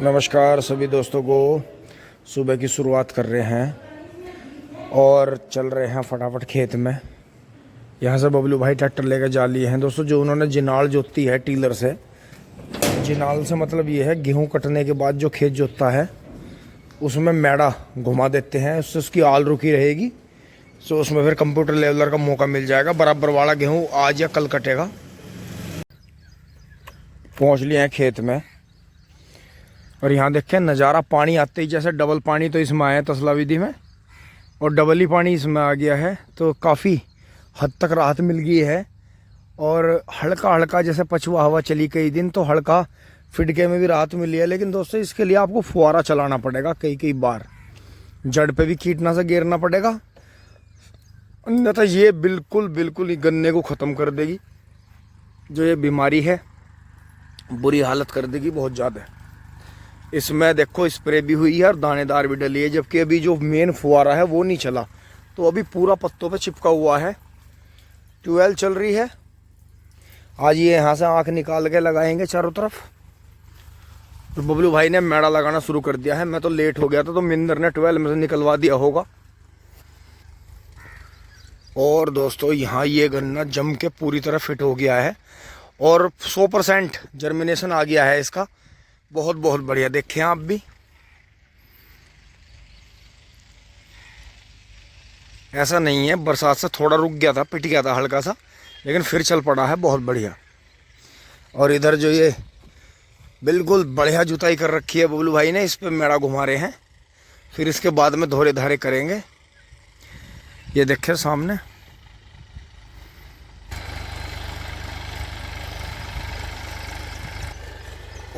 नमस्कार सभी दोस्तों को। सुबह की शुरुआत कर रहे हैं और चल रहे हैं फटाफट खेत में। यहाँ से बबलू भाई ट्रैक्टर लेकर जा लिए हैं दोस्तों। जो उन्होंने जिनाल जोती है टीलर से, जिनाल से मतलब ये है गेहूँ कटने के बाद जो खेत जोतता है उसमें मैड़ा घुमा देते हैं, उससे उसकी आल रुकी रहेगी। सो उसमें फिर कंप्यूटर लेवलर का मौका मिल जाएगा। बराबर वाला गेहूँ आज या कल कटेगा। पहुँच लिए हैं खेत में और यहाँ देखें नज़ारा। पानी आते ही जैसे डबल पानी तो इसमें आया तसला विधि में और डबल ही पानी इसमें आ गया है, तो काफ़ी हद तक राहत मिल गई है। और हल्का हल्का जैसे पछुआ हवा चली कई दिन तो हल्का फिटके में भी राहत मिली है। लेकिन दोस्तों इसके लिए आपको फुहारा चलाना पड़ेगा कई बार, जड़ पे भी कीटनाशक गिरना पड़ेगा, अन्यथा ये बिल्कुल ही गन्ने को ख़त्म कर देगी। जो ये बीमारी है बुरी हालत कर देगी बहुत ज़्यादा। इसमें देखो स्प्रे भी हुई है और दानेदार भी डली है, जबकि अभी जो मेन फुहारा है वो नहीं चला, तो अभी पूरा पत्तों पे चिपका हुआ है। ट्यूबवेल चल रही है। आज ये यहाँ से आँख निकाल के लगाएंगे चारों तरफ। तो बबलू भाई ने मैड़ा लगाना शुरू कर दिया है। मैं तो लेट हो गया था तो मिंदर ने ट्यूबवेल में से निकलवा दिया होगा। और दोस्तों यहाँ ये गन्ना जम के पूरी तरह फिट हो गया है और 100% जर्मिनेशन आ गया है इसका। बहुत बढ़िया। देखें आप भी, ऐसा नहीं है बरसात से थोड़ा रुक गया था, पिट गया था हल्का सा, लेकिन फिर चल पड़ा है बहुत बढ़िया। और इधर जो ये बिल्कुल बढ़िया जुताई कर रखी है बबलू भाई ने, इस पे मेड़ा घुमा रहे हैं। फिर इसके बाद में धोरे धारे करेंगे। ये देखें सामने।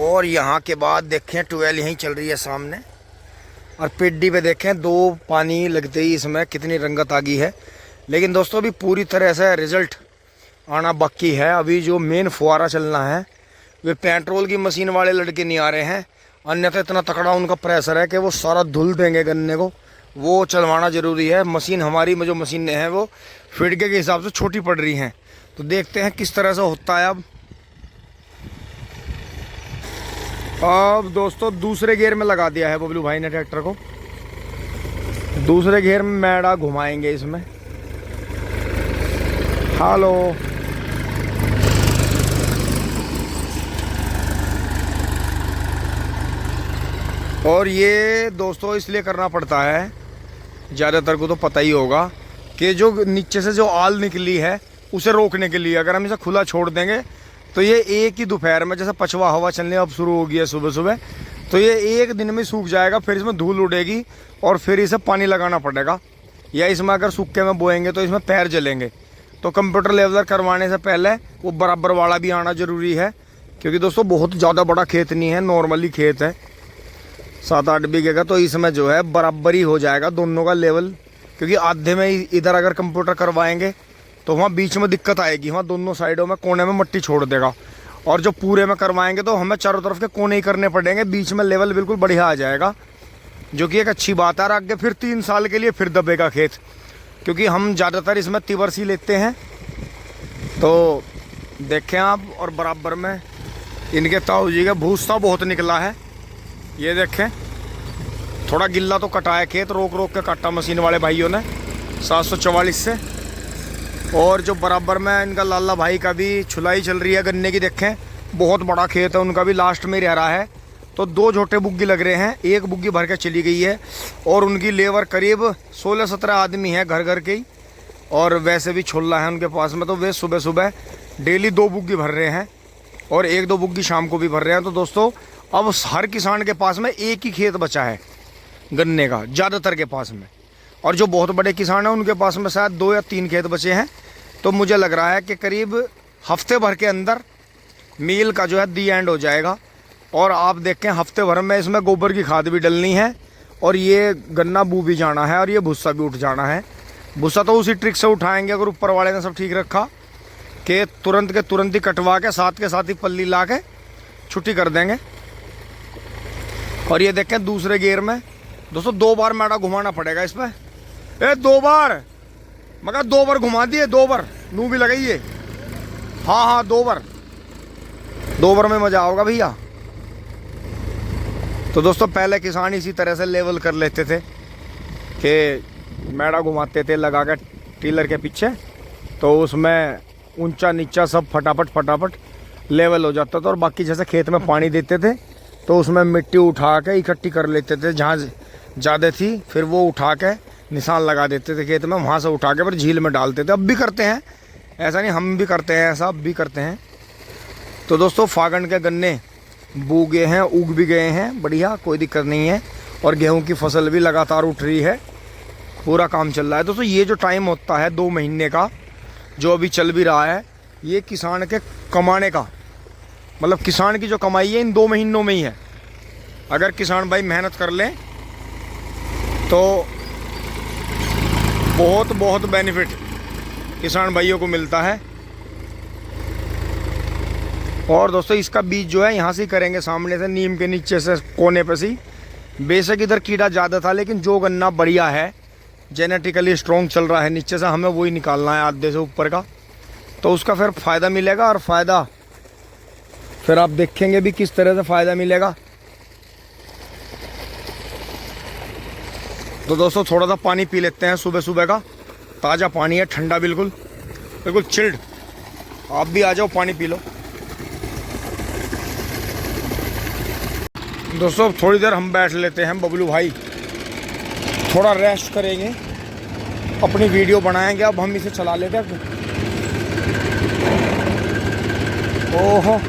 और यहाँ के बाद देखें ट्यूबवेल यहीं चल रही है सामने। और पिड्डी पे देखें दो पानी लगते ही इसमें कितनी रंगत आ गई है। लेकिन दोस्तों अभी पूरी तरह से रिजल्ट आना बाकी है। अभी जो मेन फुहारा चलना है वे पेट्रोल की मशीन वाले लड़के नहीं आ रहे हैं, अन्यथा इतना तकड़ा उनका प्रेशर है कि वो सारा धुल देंगे गन्ने को। वो चलवाना ज़रूरी है। मशीन हमारी में जो मशीनें हैं वो फिटके के हिसाब से छोटी पड़ रही हैं, तो देखते हैं किस तरह से होता है। अब दोस्तों दूसरे गियर में लगा दिया है बबलू भाई ने ट्रैक्टर को। दूसरे गियर में मैड़ा घुमाएंगे इसमें। हेलो। और ये दोस्तों इसलिए करना पड़ता है, ज़्यादातर को तो पता ही होगा, कि जो नीचे से जो आल निकली है उसे रोकने के लिए। अगर हम इसे खुला छोड़ देंगे तो ये एक ही दोपहर में, जैसे पछवा हवा चलने अब शुरू हो गई है सुबह, तो ये एक दिन में सूख जाएगा। फिर इसमें धूल उड़ेगी और फिर इसे पानी लगाना पड़ेगा। या इसमें अगर सूखे में बोएंगे तो इसमें पैर जलेंगे। तो कंप्यूटर लेवलर करवाने से पहले वो बराबर वाला भी आना ज़रूरी है, क्योंकि दोस्तों बहुत ज़्यादा बड़ा खेत नहीं है, नॉर्मली खेत है 7-8 बीघे का। तो इसमें जो है बराबर ही हो जाएगा दोनों का लेवल, क्योंकि आधे में इधर अगर कंप्यूटर करवाएंगे तो वहाँ बीच में दिक्कत आएगी। वहाँ दोनों साइडों में कोने में मट्टी छोड़ देगा। और जो पूरे में करवाएंगे तो हमें चारों तरफ के कोने ही करने पड़ेंगे, बीच में लेवल बिल्कुल बढ़िया आ जाएगा, जो कि एक अच्छी बात है। और आगे फिर 3 साल के लिए फिर दबेगा खेत, क्योंकि हम ज़्यादातर इसमें तिवरसी लेते हैं। तो देखें आप। और बराबर में इनके ताऊ जी का भूसा बहुत निकला है। ये देखें, थोड़ा गिल्ला तो कटा है खेत, रोक के काटा मशीन वाले भाइयों ने 744 से। और जो बराबर में इनका लाला भाई का भी छुलाई चल रही है गन्ने की। देखें बहुत बड़ा खेत है उनका भी, लास्ट में ही रह रहा है। तो 2 छोटे बुग्गी लग रहे हैं, एक बुग्गी भर के चली गई है। और उनकी लेबर करीब 16-17 आदमी है घर के ही, और वैसे भी छोला है उनके पास में। तो वे सुबह डेली 2 बुग्गी भर रहे हैं और 1-2 बुग्गी शाम को भी भर रहे हैं। तो दोस्तों अब हर किसान के पास में एक ही खेत बचा है गन्ने का, ज़्यादातर के पास में। और जो बहुत बड़े किसान हैं उनके पास में शायद 2 या 3 खेत बचे हैं। तो मुझे लग रहा है कि करीब हफ्ते भर के अंदर मील का जो है दी एंड हो जाएगा। और आप देखें हफ्ते भर में इसमें गोबर की खाद भी डलनी है और ये गन्ना बू भी जाना है और ये भूसा भी उठ जाना है। भूसा तो उसी ट्रिक से उठाएंगे, अगर ऊपर वाले ने सब ठीक रखा, कि तुरंत के तुरंत ही कटवा के साथ ही पल्ली ला के छुट्टी कर देंगे। और ये देखें दूसरे गियर में दोस्तों 2 बार मैड़ा घुमाना पड़ेगा इस पर। 2 बार मगर 2 बार घुमा दिए, 2 बार नू भी लगाइए। हाँ 2 बार में मजा आओगा भैया। तो दोस्तों पहले किसान इसी तरह से लेवल कर लेते थे कि मैड़ा घुमाते थे लगा कर टीलर के पीछे, तो उसमें ऊंचा नीचा सब फटाफट लेवल हो जाता था। और बाकी जैसे खेत में पानी देते थे तो उसमें मिट्टी उठा के इकट्ठी कर लेते थे, जहाँ ज़्यादा थी फिर वो उठा के निशान लगा देते थे खेत में, वहाँ से उठा के फिर झील में डालते थे। अब भी करते हैं, ऐसा नहीं, हम भी करते हैं ऐसा, अब भी करते हैं। तो दोस्तों फागण के गन्ने बू गए हैं, उग भी गए हैं, बढ़िया, कोई दिक्कत नहीं है। और गेहूं की फसल भी लगातार उठ रही है, पूरा काम चल रहा है। दोस्तों ये जो टाइम होता है 2 महीने का जो अभी चल भी रहा है, ये किसान के कमाने का, मतलब किसान की जो कमाई है इन 2 महीनों में ही है। अगर किसान भाई मेहनत कर लें तो बहुत बेनिफिट किसान भाइयों को मिलता है। और दोस्तों इसका बीज जो है यहाँ से ही करेंगे, सामने से नीम के नीचे से कोने पे से। बेशक इधर कीड़ा ज़्यादा था, लेकिन जो गन्ना बढ़िया है, जेनेटिकली स्ट्रॉन्ग चल रहा है, नीचे से हमें वही निकालना है आधे से ऊपर का, तो उसका फिर फ़ायदा मिलेगा। और फ़ायदा फिर आप देखेंगे भी किस तरह से फ़ायदा मिलेगा। तो दोस्तों थोड़ा सा पानी पी लेते हैं सुबह सुबह का, ताज़ा पानी है, ठंडा, बिल्कुल चिल्ड। आप भी आ जाओ, पानी पी लो। दोस्तों थोड़ी देर हम बैठ लेते हैं, बबलू भाई थोड़ा रेस्ट करेंगे, अपनी वीडियो बनाएंगे। अब हम इसे चला लेते हैं। ओहो,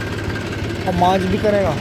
अब मांझ भी करेगा।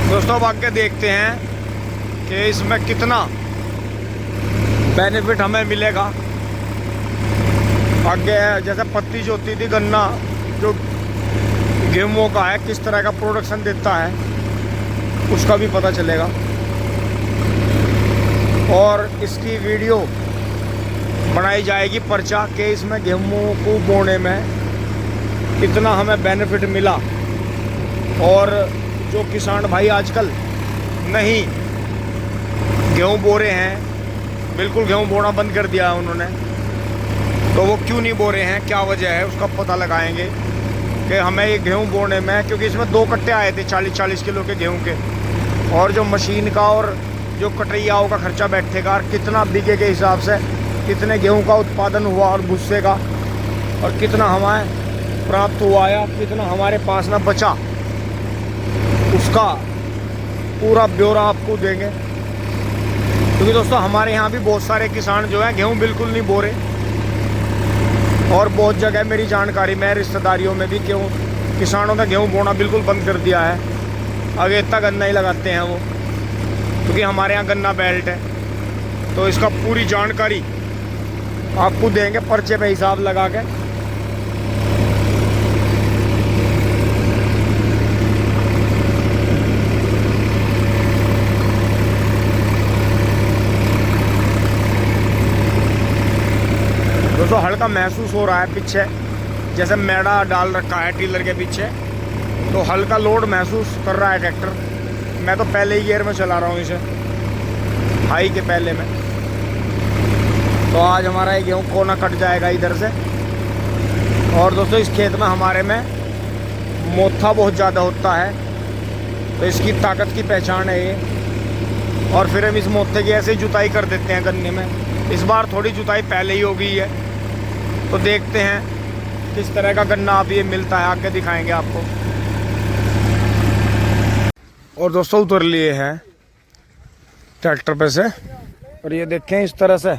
दोस्तों अब आगे देखते हैं कि इसमें कितना बेनिफिट हमें मिलेगा। आगे जैसे पत्ती जो होती थी, गन्ना जो गेहूं का है, किस तरह का प्रोडक्शन देता है उसका भी पता चलेगा। और इसकी वीडियो बनाई जाएगी, पर्चा के इसमें गेहूं को बोने में कितना हमें बेनिफिट मिला। और जो किसान भाई आजकल नहीं गेहूं बो रहे हैं, बिल्कुल गेहूं बोना बंद कर दिया है उन्होंने, तो वो क्यों नहीं बो रहे हैं, क्या वजह है, उसका पता लगाएंगे कि हमें ये गेहूं बोने में, क्योंकि इसमें 2 कट्टे आए थे 40-40 किलो के गेहूं के, और जो मशीन का और जो कटैयाओं का खर्चा बैठेगा, और कितना बीघे के हिसाब से कितने गेहूं का उत्पादन हुआ और भुस्से का, और कितना हमें प्राप्त हुआ या कितना हमारे पास ना बचा, उसका पूरा ब्यौरा आपको देंगे। क्योंकि दोस्तों हमारे यहाँ भी बहुत सारे किसान जो हैं गेहूं बिल्कुल नहीं बो रहे, और बहुत जगह मेरी जानकारी में, रिश्तेदारियों में भी किसानों का गेहूं बोना बिल्कुल बंद कर दिया है। आगे इतना गन्ना ही लगाते हैं वो, क्योंकि हमारे यहाँ गन्ना बेल्ट है। तो इसका पूरी जानकारी आपको देंगे पर्चे पे हिसाब लगा के। दोस्तों हल्का महसूस हो रहा है पीछे, जैसे मैड़ा डाल रखा है टीलर के पीछे, तो हल्का लोड महसूस कर रहा है ट्रैक्टर। मैं तो पहले ही गियर में चला रहा हूँ इसे, हाई के पहले में। तो आज हमारा ये गेहूँ कोना कट जाएगा इधर से। और दोस्तों इस खेत में हमारे में मोथा बहुत ज़्यादा होता है, तो इसकी ताकत की पहचान है ये। और फिर हम इस मोथे की ऐसे ही जुताई कर देते हैं गन्ने में। इस बार थोड़ी जुताई पहले ही हो गई है, तो देखते हैं किस तरह का गन्ना अब ये मिलता है, आगे दिखाएंगे आपको। और दोस्तों उतर लिए हैं ट्रैक्टर पे से, और ये देखें इस तरह से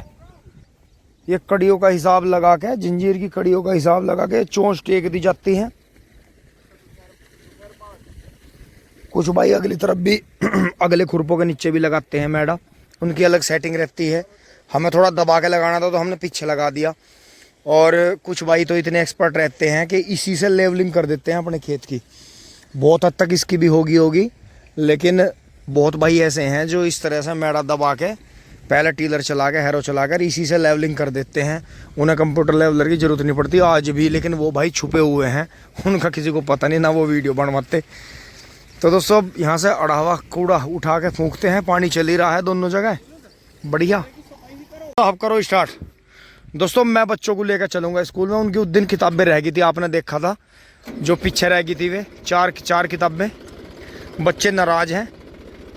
ये कड़ियों का हिसाब लगा के, जंजीर की कड़ियों का हिसाब लगा के चोंच टेक दी जाती है। कुछ भाई अगली तरफ भी अगले खुरपों के नीचे भी लगाते हैं मैडा, उनकी अलग सेटिंग रहती है। हमें थोड़ा दबा के लगाना था तो हमने पीछे लगा दिया। और कुछ भाई तो इतने एक्सपर्ट रहते हैं कि इसी से लेवलिंग कर देते हैं अपने खेत की। बहुत हद तक इसकी भी होगी, लेकिन बहुत भाई ऐसे हैं जो इस तरह से मैडा दबा के पहले टीलर चला के हैरो चला कर इसी से लेवलिंग कर देते हैं। उन्हें कंप्यूटर लेवलर की ज़रूरत नहीं पड़ती आज भी, लेकिन वो भाई छुपे हुए हैं, उनका किसी को पता नहीं, ना वो वीडियो बनवाते। तो दोस्तों यहाँ से अढ़ावा कूड़ा उठा के फूंकते हैं, पानी चल ही रहा है दोनों जगह, बढ़िया। आप करो स्टार्ट। दोस्तों मैं बच्चों को लेकर चलूँगा स्कूल में, उनकी उस दिन किताबें रह गई थी, आपने देखा था जो पीछे रह गई थी, वे चार किताबें। बच्चे नाराज़ हैं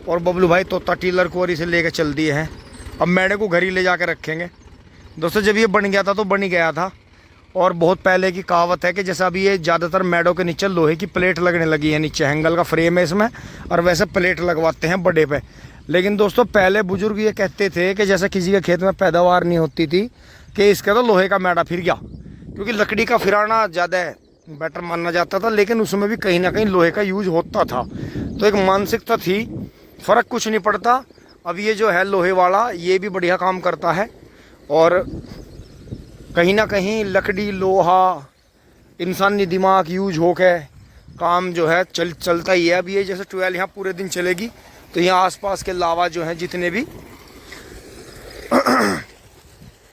और बबलू भाई तोता टीलर को और इसे लेकर चल दिए हैं। अब मैडे को घर ही ले जाकर रखेंगे। दोस्तों जब ये बन गया था तो बन ही गया था, और बहुत पहले की कहावत है कि जैसा अभी ये ज़्यादातर मैडों के नीचे लोहे की प्लेट लगने लगी है, नीचे हैंगल का फ्रेम है इसमें, और वैसे प्लेट लगवाते हैं बड़े पे। लेकिन दोस्तों पहले बुजुर्ग ये कहते थे कि जैसे किसी के खेत में पैदावार नहीं होती थी कि इसका तो लोहे का मैडा फिर गया, क्योंकि लकड़ी का फिराना ज़्यादा बेटर माना जाता था, लेकिन उसमें भी कहीं ना कहीं लोहे का यूज होता था। तो एक मानसिकता थी, फ़र्क कुछ नहीं पड़ता। अब ये जो है लोहे वाला ये भी बढ़िया काम करता है, और कहीं ना कहीं लकड़ी लोहा इंसानी दिमाग यूज हो के काम जो है चलता ही है। अब ये जैसे ट्वेल यहाँ पूरे दिन चलेगी तो यहाँ आसपास के लावा जो हैं जितने भी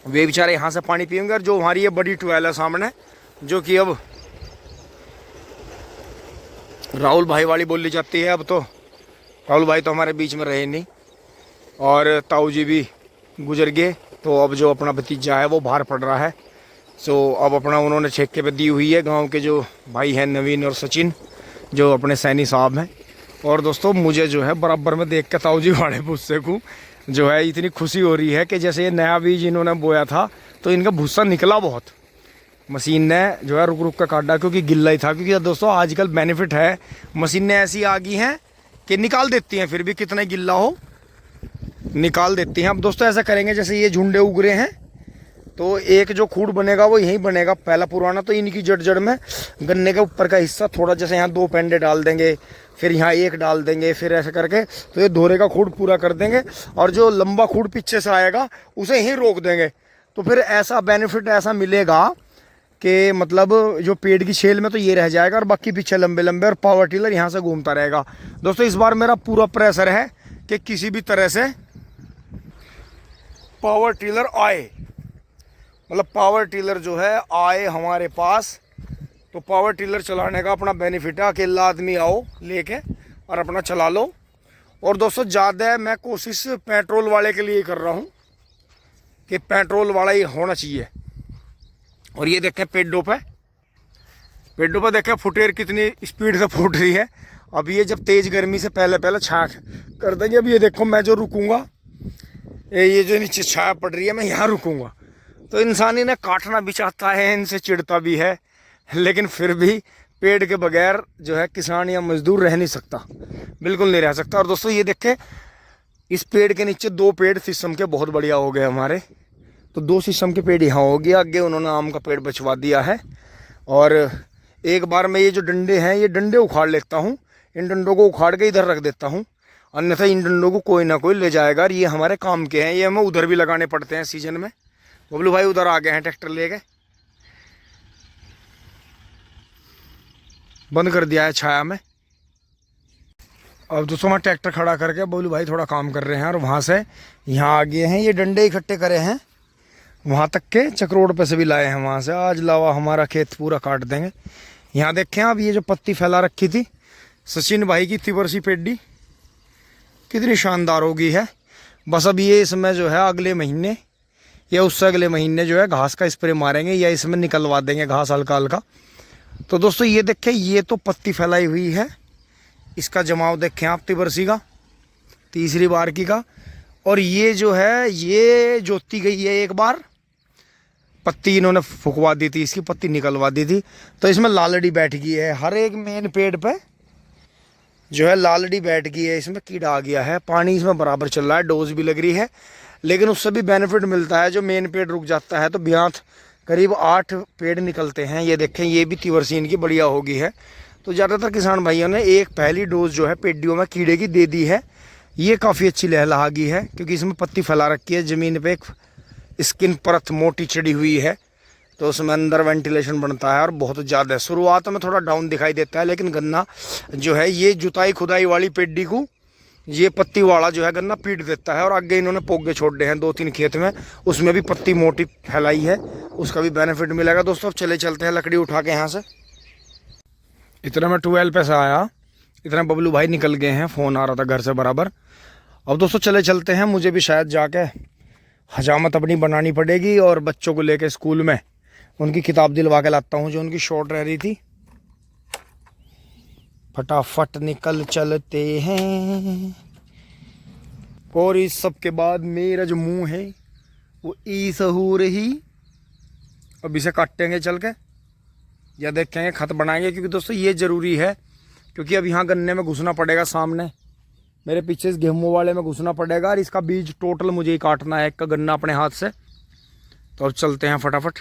वे बेचारे यहाँ से पानी पिएंगे। और जो हमारी ये बड़ी ट्वेल है सामने, जो कि अब राहुल भाई वाली बोली जाती है, अब तो राहुल भाई तो हमारे बीच में रहे नहीं, और ताऊ जी भी गुजर गए, तो अब जो अपना भतीजा है वो बाहर पड़ रहा है। सो अब अपना उन्होंने ठेके पे दी हुई है, गांव के जो भाई हैं नवीन और सचिन, जो अपने सैनी साहब हैं। और दोस्तों मुझे जो है बराबर में देख के ताऊ जी वाले भुस्से को जो है इतनी खुशी हो रही है कि जैसे ये नया बीज इन्होंने बोया था तो इनका भुस्सा निकला बहुत, मशीन ने जो है रुक रुक कर काटा, क्योंकि गिल्ला ही था। क्योंकि दोस्तों आजकल बेनिफिट है, मशीनें ऐसी आ गई हैं कि निकाल देती हैं, फिर भी कितना गिल्ला हो निकाल देती हैं। अब दोस्तों ऐसा करेंगे, जैसे ये झुंडे उगरे हैं तो एक जो खूड़ बनेगा वो यहीं बनेगा, पहला पुराना। तो इनकी जड़ में गन्ने के ऊपर का हिस्सा थोड़ा, जैसे यहाँ 2 पेंडे डाल देंगे, फिर यहाँ 1 डाल देंगे, फिर ऐसे करके तो ये धोरे का खूड़ पूरा कर देंगे, और जो लंबा खूड़ पीछे से आएगा उसे यहीं रोक देंगे। तो फिर ऐसा बेनिफिट ऐसा मिलेगा कि मतलब जो पेड़ की छेल में तो ये रह जाएगा, और बाकी पीछे लंबे लंबे, और पावर टिलर यहाँ से घूमता रहेगा। दोस्तों इस बार मेरा पूरा प्रेशर है कि किसी भी तरह से पावर टिलर आए, मतलब पावर टिलर जो है आए हमारे पास। तो पावर टिलर चलाने का अपना बेनिफिट है, अकेला आदमी आओ लेके और अपना चला लो। और दोस्तों ज़्यादा मैं कोशिश पेट्रोल वाले के लिए कर रहा हूँ कि पेट्रोल वाला ही होना चाहिए। और ये देखें पेड़ों पे देखें फुटेर कितनी स्पीड से फूट रही है। अब ये जब तेज़ गर्मी से पहले छाया कर देंगे। अब ये देखो मैं जो रुकूंगा, ये जो नीचे छाया पड़ रही है, मैं यहाँ रुकूंगा। तो इंसान इन्हें काटना भी चाहता है, इनसे चिढ़ता भी है, लेकिन फिर भी पेड़ के बगैर जो है किसान या मजदूर रह नहीं सकता, बिल्कुल नहीं रह सकता। और दोस्तों ये देखें इस पेड़ के नीचे 2 पेड़ शीशम के बहुत बढ़िया हो गए हमारे। तो 2 शीशम के पेड़ यहाँ हो गया, आगे उन्होंने आम का पेड़ बचवा दिया है। और एक बार मैं ये जो डंडे हैं ये डंडे उखाड़ लेता हूँ, इन डंडों को उखाड़ के इधर रख देता हूँ, अन्यथा इन डंडों को कोई ना कोई ले जाएगा। और ये हमारे काम के हैं, ये हमें उधर भी लगाने पड़ते हैं सीजन में। बबलू भाई उधर आ गए हैं ट्रैक्टर लेके, बंद कर दिया है छाया में। अब दोस्तों मैं ट्रैक्टर खड़ा करके बबलू भाई थोड़ा काम कर रहे हैं, और वहाँ से यहाँ आ गए हैं। ये डंडे इकट्ठे करे हैं वहाँ तक के, चक्रोड पे से भी लाए हैं वहाँ से। आज लावा हमारा खेत पूरा काट देंगे। यहाँ देखें अब ये जो पत्ती फैला रखी थी सचिन भाई की तिवरसी पेड्डी कितनी शानदार हो गई है। बस अब ये इसमें जो है अगले महीने या उससे अगले महीने जो है घास का स्प्रे मारेंगे या इसमें निकलवा देंगे घास हल्का हल्का। तो दोस्तों ये देखें ये तो पत्ती फैलाई हुई है, इसका जमाव देखें आप तिवरसी का, तीसरी बार की का। और ये जो है ये जोती गई है, एक बार पत्ती इन्होंने फुकवा दी थी, इसकी पत्ती निकलवा दी थी। तो इसमें लालड़ी बैठ गई है, हर एक मेन पेड़ पे जो है लालड़ी बैठ गई है, इसमें कीड़ा आ गया है। पानी इसमें बराबर चल रहा है, डोज भी लग रही है, लेकिन उससे भी बेनिफिट मिलता है। जो मेन पेड़ रुक जाता है तो ब्यात करीब 8 पेड़ निकलते हैं। ये देखें, ये भी तिवरसीन की बढ़िया होगी है। तो ज़्यादातर किसान भाइयों ने एक पहली डोज जो है पेडियों में कीड़े की दे दी है। ये काफ़ी अच्छी लहलहागी है क्योंकि इसमें पत्ती फैला रखी है, ज़मीन पे एक स्किन परत मोटी चढ़ी हुई है, तो उसमें अंदर वेंटिलेशन बनता है और बहुत ज़्यादा शुरुआत में थोड़ा डाउन दिखाई देता है। लेकिन गन्ना जो है ये जुताई खुदाई वाली पेडी को ये पत्ती वाला जो है गन्ना पीट देता है। और आगे इन्होंने पोगे छोड़े हैं 2-3 खेत में, उसमें भी पत्ती मोटी फैलाई है, उसका भी बेनिफिट मिलेगा। दोस्तों अब चले चलते हैं लकड़ी उठा के यहाँ से। इतना मैं 12 पे से आया, इतना बबलू भाई निकल गए हैं, फ़ोन आ रहा था घर से बराबर। अब दोस्तों चले चलते हैं, मुझे भी शायद जाके हजामत अपनी बनानी पड़ेगी और बच्चों को लेके स्कूल में उनकी किताब दिलवा के लाता हूँ जो उनकी शॉर्ट रह रही थी। फटाफट निकल चलते हैं। और इस सब के बाद मेरा जो मुंह है वो ईस हो रही, अब इसे काटेंगे चल के या देखेंगे खत बनाएंगे, क्योंकि दोस्तों ये ज़रूरी है। क्योंकि अब यहाँ गन्ने में घुसना पड़ेगा, सामने मेरे पीछे इस गेहूं वाले में घुसना पड़ेगा और इसका बीज टोटल मुझे ही काटना है, एक का गन्ना अपने हाथ से। तो अब चलते हैं फटाफट।